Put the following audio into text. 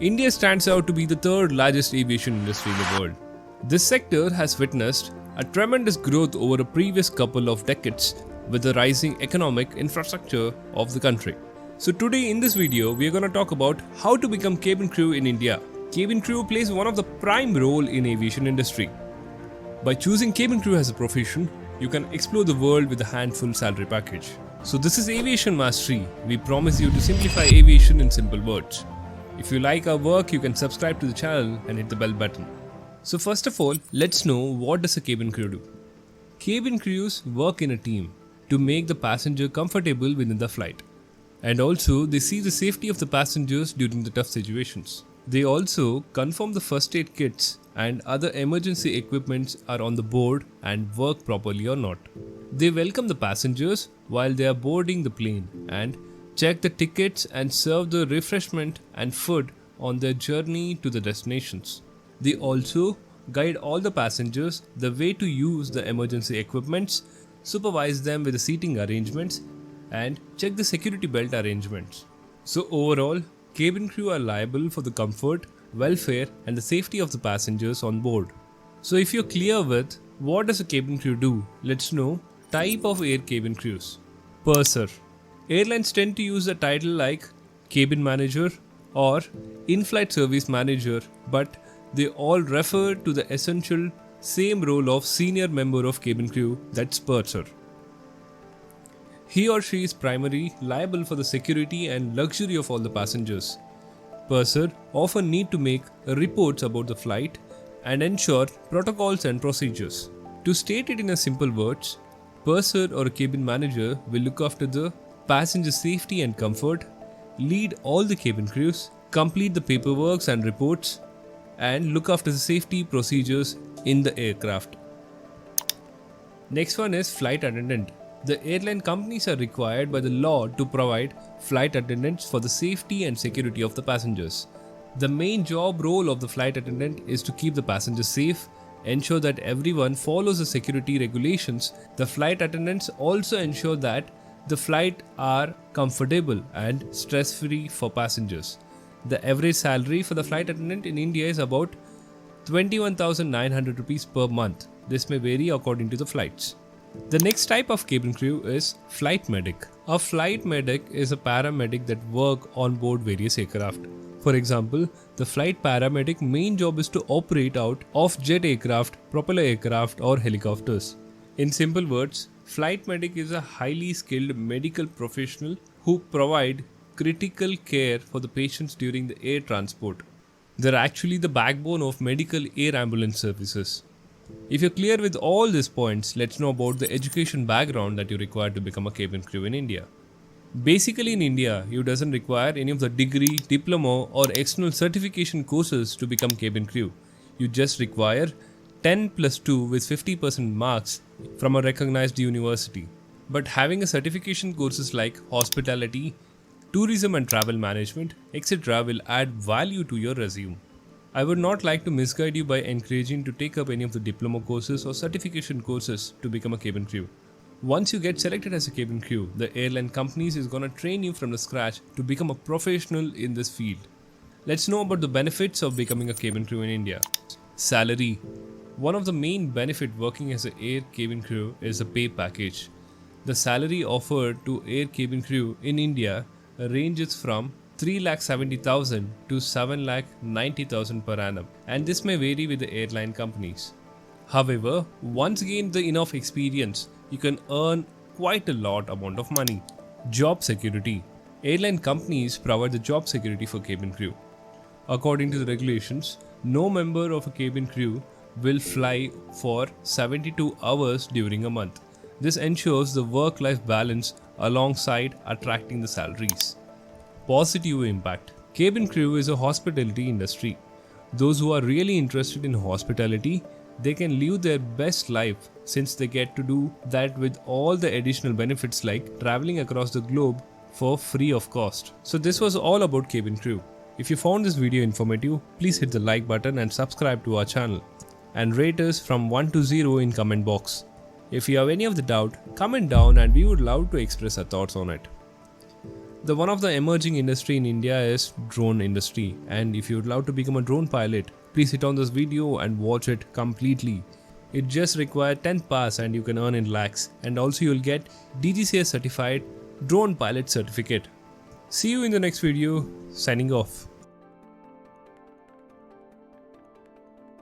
India stands out to be the third largest aviation industry in the world. This sector has witnessed a tremendous growth over a previous couple of decades with the rising economic infrastructure of the country. So today in this video, we are going to talk about how to become cabin crew in India. Cabin crew plays one of the prime role in aviation industry. By choosing cabin crew as a profession, you can explore the world with a handful salary package. So this is Aviation Mastery. We promise you to simplify aviation in simple words. If you like our work, you can subscribe to the channel and hit the bell button. So first of all, let's know what does a cabin crew do. Cabin crews work in a team to make the passenger comfortable within the flight. And also, they see the safety of the passengers during the tough situations. They also confirm the first aid kits and other emergency equipments are on the board and work properly or not. They welcome the passengers while they are boarding the plane and check the tickets and serve the refreshment and food on their journey to the destinations. They also guide all the passengers the way to use the emergency equipments, supervise them with the seating arrangements, and check the security belt arrangements. So overall, cabin crew are liable for the comfort, welfare and the safety of the passengers on board. So if you're clear with what does a cabin crew do, let's know type of air cabin crews. Purser. Airlines tend to use a title like cabin manager or in-flight service manager, but they all refer to the essential same role of senior member of cabin crew, that's purser. He or she is primarily liable for the security and luxury of all the passengers. Purser often need to make reports about the flight and ensure protocols and procedures. To state it in a simple words, purser or a cabin manager will look after the passenger safety and comfort, lead all the cabin crews, complete the paperwork and reports, and look after the safety procedures in the aircraft. Next one is flight attendant. The airline companies are required by the law to provide flight attendants for the safety and security of the passengers. The main job role of the flight attendant is to keep the passengers safe, ensure that everyone follows the security regulations. The flight attendants also ensure that the flight are comfortable and stress-free for passengers. The average salary for the flight attendant in India is about 21,900 rupees per month. This may vary according to the flights. The next type of cabin crew is flight medic. A flight medic is a paramedic that work on board various aircraft. For example, the flight paramedic main job is to operate out of jet aircraft, propeller aircraft or helicopters. In simple words, flight medic is a highly skilled medical professional who provide critical care for the patients during the air transport. They're actually the backbone of medical air ambulance services. If you're clear with all these points, let's know about the education background that you require to become a cabin crew in India. Basically in India, you doesn't require any of the degree, diploma or external certification courses to become cabin crew. You just require 10 plus 2 with 50% marks from a recognized university. But having a certification courses like hospitality, tourism and travel management, etc. will add value to your resume. I would not like to misguide you by encouraging to take up any of the diploma courses or certification courses to become a cabin crew. Once you get selected as a cabin crew, the airline companies is gonna train you from the scratch to become a professional in this field. Let's know about the benefits of becoming a cabin crew in India. Salary. One of the main benefits working as an air cabin crew is the pay package. The salary offered to air cabin crew in India ranges from 3,70,000 to 7,90,000 per annum, and this may vary with the airline companies. However, once gained the enough experience, you can earn quite a lot amount of money. Job security. Airline companies provide the job security for cabin crew. According to the regulations, no member of a cabin crew will fly for 72 hours during a month. This ensures the work-life balance alongside attracting the salaries. Positive impact. Cabin crew is a hospitality industry. Those who are really interested in hospitality, they can live their best life since they get to do that with all the additional benefits like traveling across the globe for free of cost. So this was all about cabin crew. If you found this video informative, please hit the like button and subscribe to our channel. And rate us from 1 to 0 in comment box. If you have any of the doubt, comment down and we would love to express our thoughts on it. The one of the emerging industry in India is drone industry, and if you would love to become a drone pilot, please hit on this video and watch it completely. It just requires 10 pass and you can earn in lakhs, and also you'll get DGCS certified drone pilot certificate. See you in the next video. Signing off.